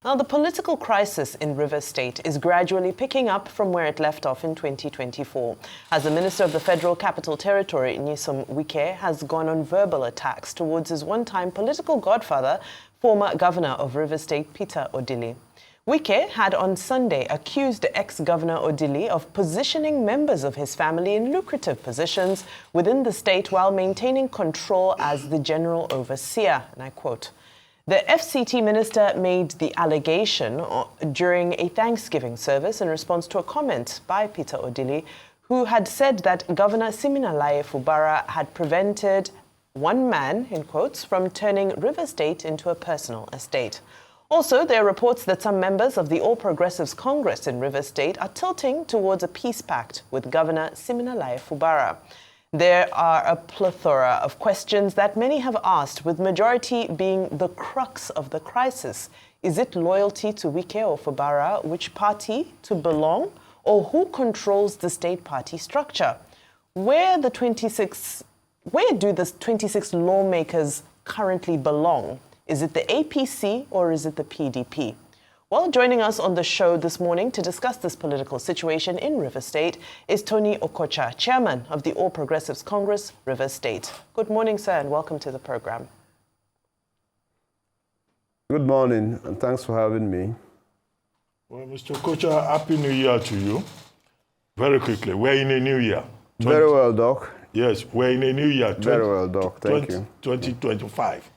Now, the political crisis in Rivers State is gradually picking up from where it left off in 2024, as the Minister of the Federal Capital Territory, Nyesom Wike, has gone on verbal attacks towards his one-time political godfather, former Governor of Rivers State, Peter Odili. Wike had on Sunday accused ex-Governor Odili of positioning members of his family in lucrative positions within the state while maintaining control as the general overseer, and I quote, "The FCT minister made the allegation during a Thanksgiving service in response to a comment by Peter Odili, who had said that Governor Siminalayi Fubara had prevented one man, in quotes, from turning Rivers State into a personal estate. Also, there are reports that some members of the All Progressives Congress in Rivers State are tilting towards a peace pact with Governor Siminalayi Fubara. There are a plethora of questions that many have asked, with majority being the crux of the crisis. Is it loyalty to Wike or Fubara, which party to belong, or who controls the state party structure? Where do the 26 lawmakers currently belong? Is it the APC or is it the PDP? Well, joining us on the show this morning to discuss this political situation in Rivers State is Tony Okocha, chairman of the All Progressives Congress, Rivers State. Good morning, sir, and welcome to the program. Good morning, and thanks for having me. Well, Mr. Okocha, Happy New Year to you. Very quickly, we're in a new year. Very well, Doc. Yes, we're in a new year. Very well, Doc. Thank you. 2025.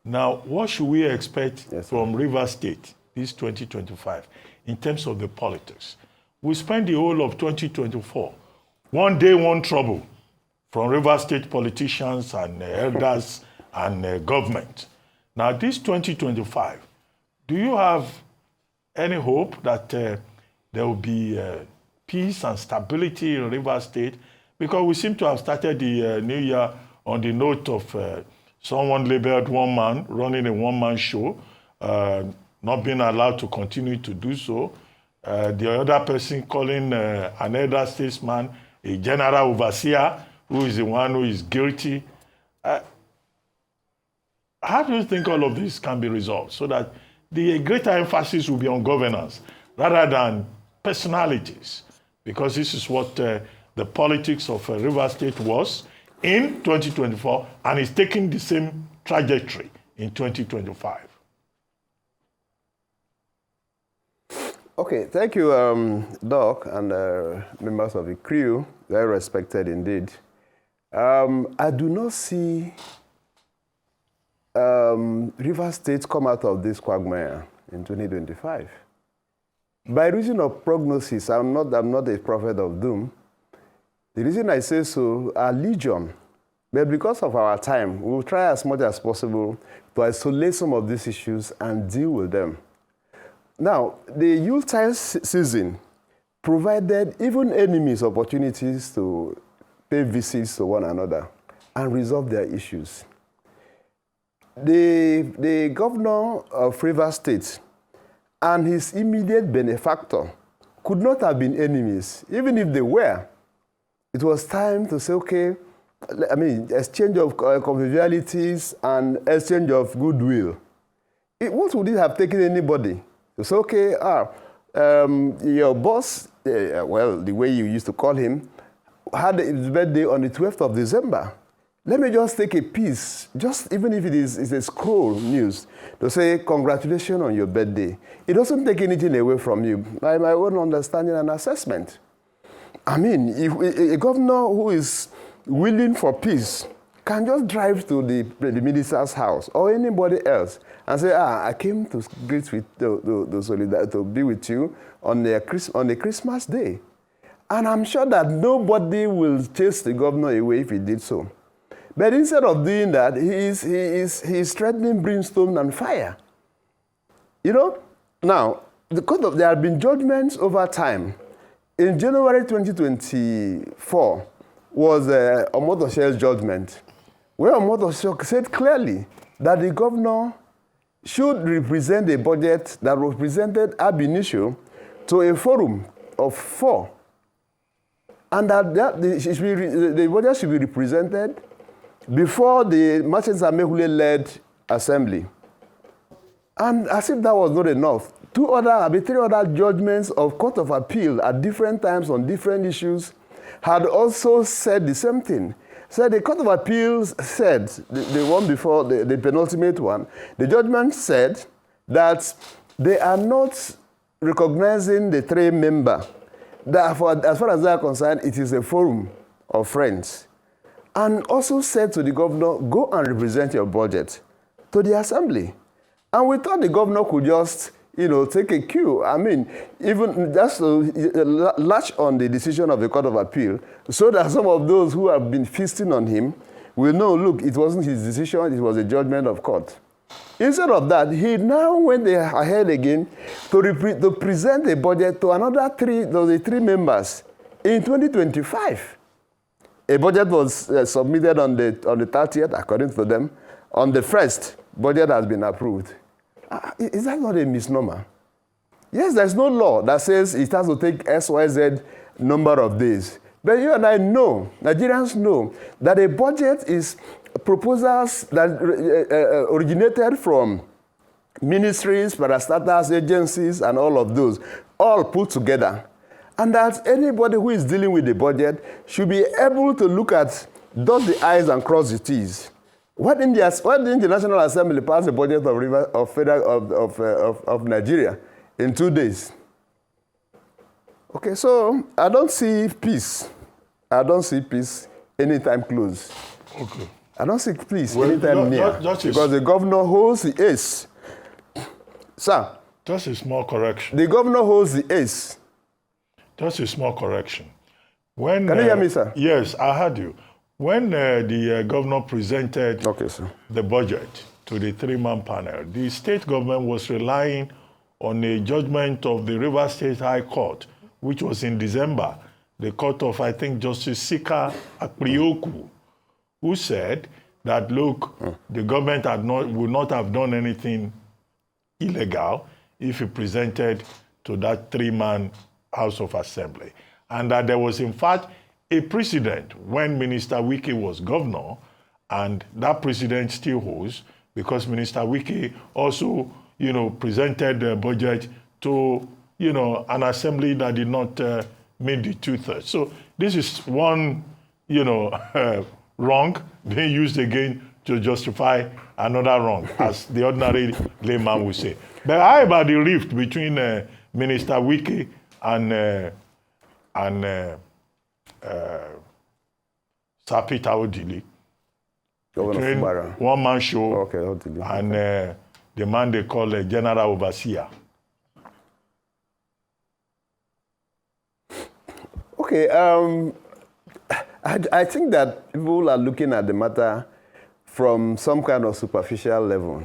Now, what should we expect from Rivers State this 2025 in terms of the politics? We spent the whole of 2024, one day, one trouble from Rivers State politicians and elders and government. Now, this 2025, do you have any hope that there will be peace and stability in Rivers State? Because we seem to have started the new year on the note of someone labeled one man running a one-man show, not being allowed to continue to do so. The other person calling an elder statesman a general overseer, who is the one who is guilty. How do you think all of this can be resolved so that the greater emphasis will be on governance rather than personalities? Because this is what the politics of Rivers State was in 2024 and is taking the same trajectory in 2025. Okay, thank you, Doc, and members of the crew. Very respected indeed. I do not see Rivers State come out of this quagmire in 2025. By reason of prognosis, I'm not a prophet of doom. The reason I say so are legion. But because of our time, we'll try as much as possible to isolate some of these issues and deal with them. Now, the Yuletide season provided even enemies opportunities to pay visits to one another and resolve their issues. The governor of Rivers State and his immediate benefactor could not have been enemies, even if they were. It was time to say, okay, exchange of convivialities and exchange of goodwill. What would it have taken anybody? To say, okay, your boss, well, the way you used to call him, had his birthday on the 12th of December. Let me just take a piece, just even if it is a scroll news, to say, congratulations on your birthday. It doesn't take anything away from you, by my own understanding and assessment. If a governor who is willing for peace can just drive to the minister's house or anybody else and say, I came to greet with to be with you on a Christmas day. And I'm sure that nobody will chase the governor away if he did so. But instead of doing that, he is threatening brimstone and fire. Now, because there have been judgments over time. In January 2024 was Omotoshe's judgment, where Omotoshe said clearly that the governor should represent a budget that represented ab initio to a forum of 4. And that the budget should be represented before the Merchants Amehule-led assembly. And as if that was not enough, three other judgments of Court of Appeal at different times on different issues had also said the same thing. So the Court of Appeals said, the one before, the penultimate one, the judgment said that they are not recognizing the three member. Therefore, as far as they are concerned, it is a forum of friends. And also said to the governor, go and represent your budget to the assembly. And we thought the governor could just, take a cue. I mean, even just to latch on the decision of the Court of Appeal so that some of those who have been feasting on him will know, look, it wasn't his decision, it was a judgment of court. Instead of that, he now went ahead again to present a budget to another the three members in 2025. A budget was submitted on the 30th, according to them. On the 1st, budget has been approved. Is that not a misnomer? Yes, there's no law that says it has to take XYZ number of days. But you and I know, Nigerians know, that a budget is proposals that originated from ministries, parastatals, agencies, and all of those, all put together. And that anybody who is dealing with the budget should be able to look at, dot the I's and cross the T's. Why didn't the National Assembly pass the budget of Nigeria in 2 days? Okay, so I don't see peace. I don't see peace anytime close. Okay. I don't see peace anytime near. Because the governor holds the ace. Sir. Just a small correction. The governor holds the ace. Just a small correction. Can you hear me, sir? Yes, I heard you. When the governor presented the budget to the three-man panel, the state government was relying on a judgment of the Rivers State High Court, which was in December, the court of, I think, Justice Sika Akprioku, who said that, look, the government would not have done anything illegal if it presented to that three-man House of Assembly. And that there was, in fact, a precedent when Minister Wike was governor, and that precedent still holds because Minister Wike also, presented the budget to, an assembly that did not meet the 2/3. So this is one, wrong being used again to justify another wrong, as the ordinary layman would say. But how about the rift between Minister Wike and Sir Peter Odili, between Fubara. One Man Show and the man they call a General Overseer? Okay, I think that people are looking at the matter from some kind of superficial level.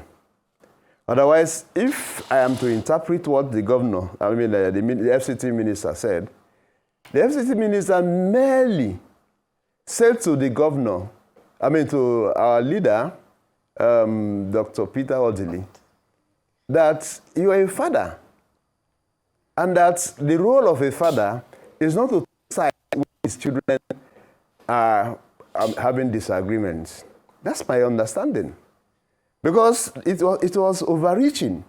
Otherwise, if I am to interpret what the governor, the FCT minister said, the FCT minister merely said to the governor, to our leader, Dr. Peter Odili, that you are a father, and that the role of a father is not to side when his children are having disagreements. That's my understanding. Because it was overreaching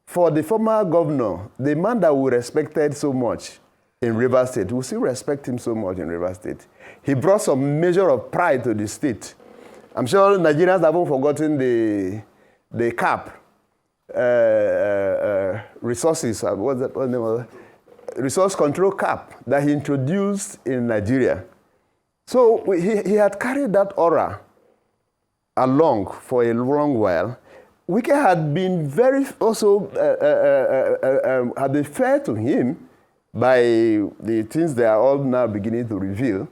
for the former governor, the man that we respected so much in Rivers State. We still respect him so much in Rivers State. He brought some measure of pride to the state. I'm sure Nigerians haven't forgotten the CAP, resources, what's that name of it? Resource control cap that he introduced in Nigeria. So he had carried that aura along for a long while. Wike had been had been fair to him by the things they are all now beginning to reveal.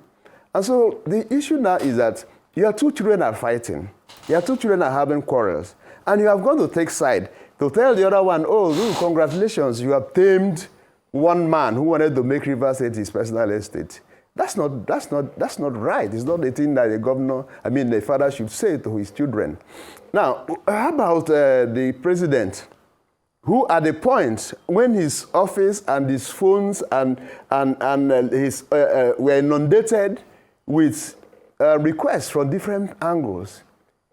And so the issue now is that your two children are fighting. Your two children are having quarrels. And you have gone to take side to tell the other one, oh, congratulations, you have tamed one man who wanted to make Rivers State his personal estate. That's not right. It's not a thing that the father should say to his children. Now, how about the president, who at the point when his office and his phones and his were inundated with requests from different angles,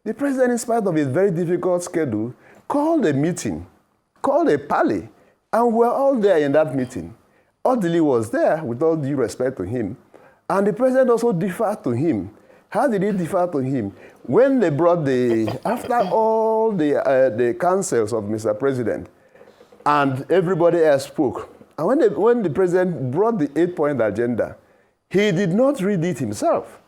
the president, in spite of his very difficult schedule, called a meeting called a parley, and we were all there in that meeting. Odili was there, with all due respect to him, and the president also deferred to him. How did he defer to him? When they brought after all the counsels of Mr. President, and everybody else spoke, and when the president brought the 8-point agenda, he did not read it himself.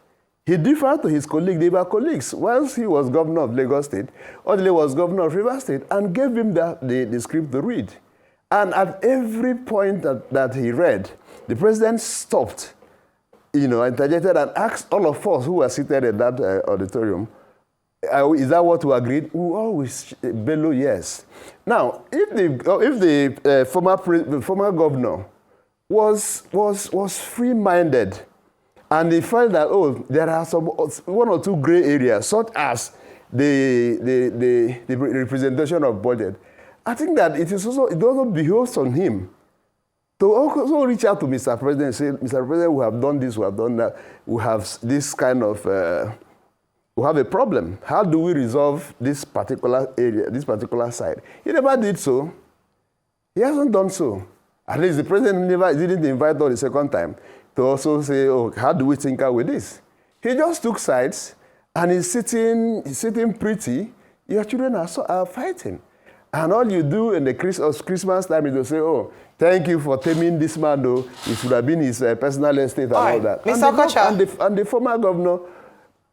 He deferred to his colleague. They were colleagues. Once he was governor of Lagos State, Odili was governor of Rivers State, and gave him the script to read. And at every point that he read, the president stopped, interjected and asked all of us who were seated in that auditorium, is that what we agreed? We always bellow yes. Now, if the former governor was free-minded, and he felt that, there are one or two gray areas, such as the representation of budget, I think that it also behoves on him to also reach out to Mr. President and say, Mr. President, we have done this, we have done that, we have this kind of, we have a problem. How do we resolve this particular area, this particular side? He never did so. He hasn't done so. At least the president didn't invite us the second time to also say, how do we tinker with this? He just took sides, and he's sitting pretty. Your children are fighting. And all you do in the Christmas time is to say, thank you for taming this man, though. It should have been his personal estate and all that. Mr. Okocha. And the former governor.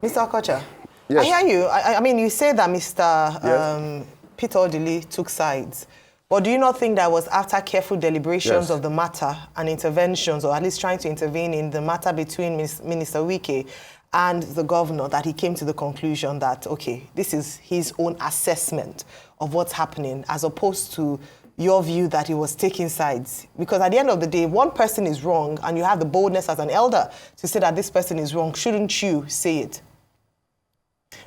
Mr. Okocha, yes. I hear you. I mean, you say that Mr. Yes. Peter Odili took sides. But do you not think that was after careful deliberations Yes. of the matter and interventions, or at least trying to intervene in the matter between Minister Wike and the governor, that he came to the conclusion that, okay, this is his own assessment of what's happening, as opposed to your view that he was taking sides? Because at the end of the day, one person is wrong, and you have the boldness as an elder to say that this person is wrong. Shouldn't you say it?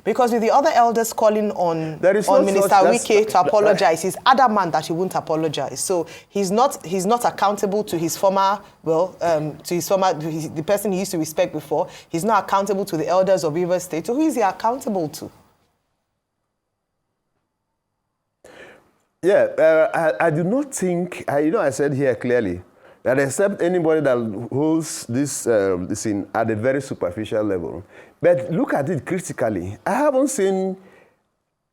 Because with the other elders calling on Minister Wike to apologize, he's adamant that he won't apologize. So he's not accountable to his former, the person he used to respect before. He's not accountable to the elders of Rivers State. So who is he accountable to? Yeah, I do not think, I said here clearly, that except anybody that holds this in at a very superficial level. But look at it critically. I haven't seen,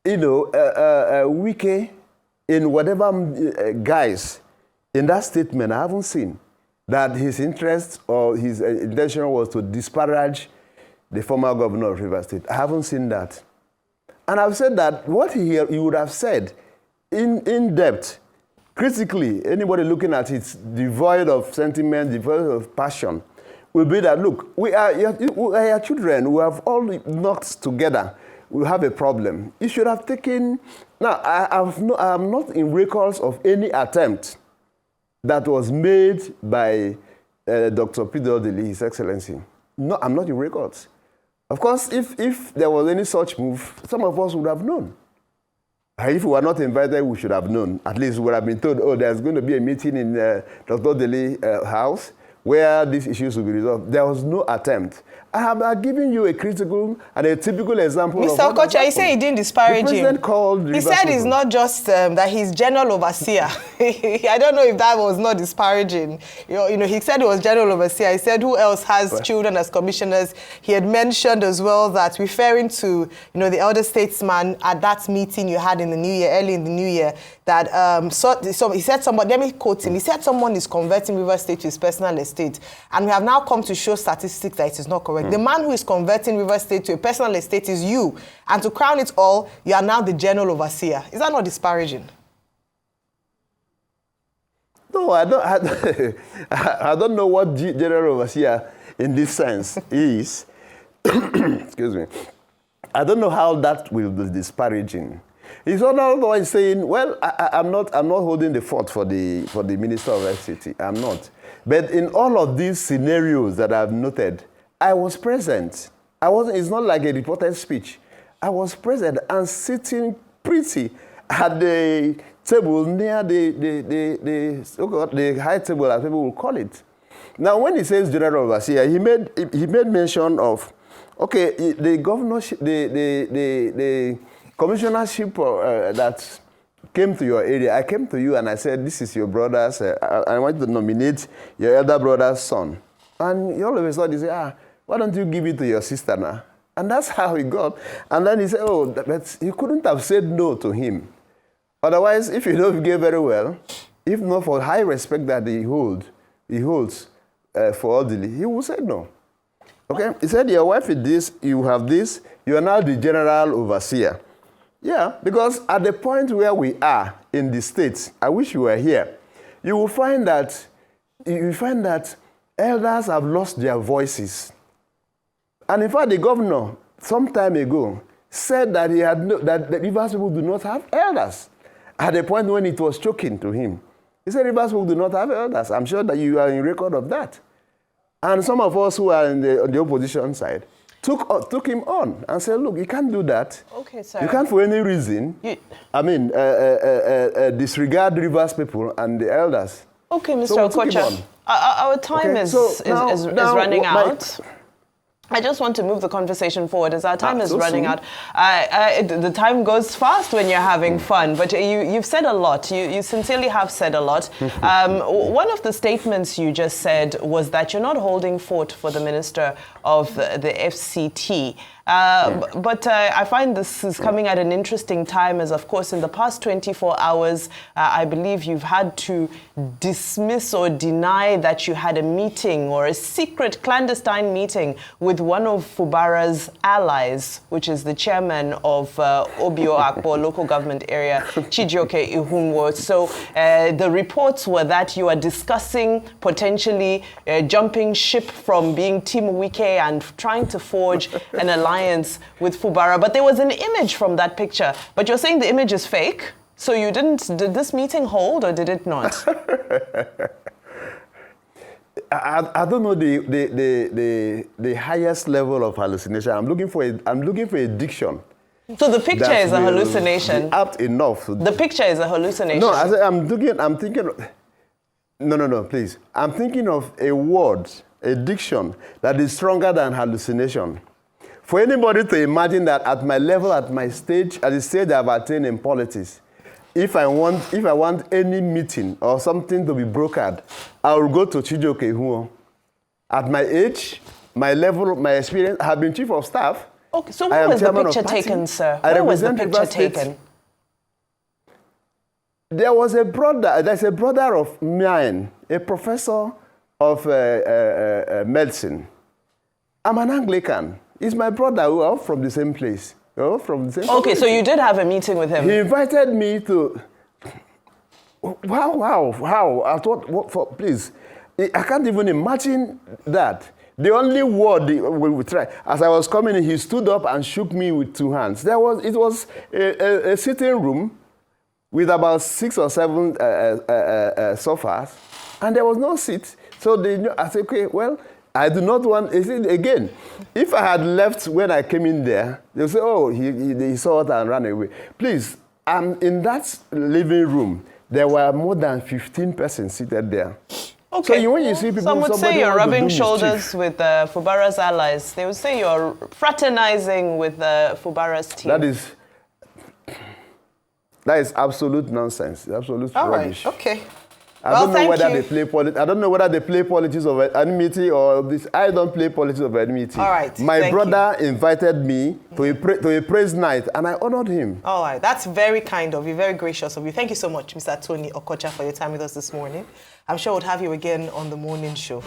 Wike in whatever guise in that statement. I haven't seen that his interest or his intention was to disparage the former governor of Rivers State. I haven't seen that. And I've said that what he would have said in depth, critically, anybody looking at it devoid of sentiment, devoid of passion, will be that, look, we are your children. We have all knocked together. We have a problem. You should have taken... Now, I'm not in records of any attempt that was made by Dr. Peter Odili, His Excellency. No, I'm not in records. Of course, if there was any such move, some of us would have known. If we were not invited, we should have known. At least we would have been told, there's going to be a meeting in Dr. Odili's house where these issues will be resolved. There was no attempt. I have given you a critical and a typical example of Mr. Okocha, he said he didn't disparage him. He said it's not just that he's general overseer. I don't know if that was not disparaging. He said he was general overseer. He said who else has children as commissioners. He had mentioned as well that, referring to the elder statesman at that meeting you had in the new year, early in the new year, that he said somebody, let me quote him, he said someone is converting Rivers State to his personal estate, and we have now come to show statistics that it is not correct. The man who is converting Rivers State to a personal estate is you, and to crown it all, you are now the general overseer. Is that not disparaging? No, I don't. I don't know what general overseer in this sense is. Excuse me. I don't know how that will be disparaging. He's otherwise saying, well, I'm not holding the fort for the Minister of FCT. I'm not. But in all of these scenarios that I've noted, I was present. It's not like a reported speech. I was present and sitting pretty at the table near the high table, as people will call it. Now, when he says general overseer, he made mention of, okay, the governorship, the commissionership that came to your area. I came to you and I said, this is your brother's, I want you to nominate your elder brother's son. And all of a sudden, you say, why don't you give it to your sister now? And that's how he got. And then he said, oh, but you couldn't have said no to him. Otherwise, if you don't behave very well, if not for high respect that he holds for Odili, he will say no. Okay? He said, your wife is this, you have this, you are now the general overseer. Yeah, because at the point where we are in the States, I wish you were here, you will find that elders have lost their voices. And in fact, the governor, some time ago, said that that the Rivers people do not have elders. At the point when it was choking to him, he said Rivers people do not have elders. I'm sure that you are in record of that. And some of us who are on the opposition side took him on and said, look, you can't do that. Okay, sir. You can't for any reason, disregard Rivers people and the elders. Okay, Mr. Okocha, our time is running out. I just want to move the conversation forward as our time is running out. The time goes fast when you're having fun, but you've said a lot. You sincerely have said a lot. One of the statements you just said was that you're not holding fort for the Minister of the FCT. But I find this is coming at an interesting time as, of course, in the past 24 hours, I believe you've had to dismiss or deny that you had a meeting or a secret clandestine meeting with one of Fubara's allies, which is the chairman of Obio Akpo local government area, Chijioke Ihunwo. So the reports were that you are discussing potentially jumping ship from being Team Wike and trying to forge an alliance with Fubara, but there was an image from that picture. But you're saying the image is fake? So you did this meeting hold or did it not? I don't know the highest level of hallucination. I'm looking for a diction. So the picture is a hallucination. Apt enough. The picture is a hallucination. No, I'm thinking. No, please. I'm thinking of a word, a diction that is stronger than hallucination. For anybody to imagine that at my level, at the stage I've attained in politics, if I want any meeting or something to be brokered, I will go to Chijioke Ihunwo. At my age, my level, my experience, I have been chief of staff. Okay, so where was the picture taken, sir? Where was the picture taken? There's a brother of mine, a professor of medicine. I'm an Anglican. He's my brother. We are from the same place. From the same okay, so you did have a meeting with him. He invited me to. How? I thought, please, I can't even imagine that. The only word we try. As I was coming in, he stood up and shook me with two hands. It was a sitting room with about 6 or 7 sofas, and there was no seat. So I said, okay, well, I do not want, again, if I had left when I came in there, they'll say, oh, he saw it and ran away. Please, in that living room, there were more than 15 persons seated there. Okay. So when you see people, some would say you're rubbing shoulders with Fubara's allies. They would say you're fraternizing with Fubara's team. That is absolute nonsense. Absolute rubbish. Right. Okay. I don't know whether they play politics of enmity or this. I don't play politics of enmity. All right. My brother invited me to a praise night, and I honored him. All right. That's very kind of you, very gracious of you. Thank you so much, Mr. Tony Okocha, for your time with us this morning. I'm sure we'll have you again on the morning show.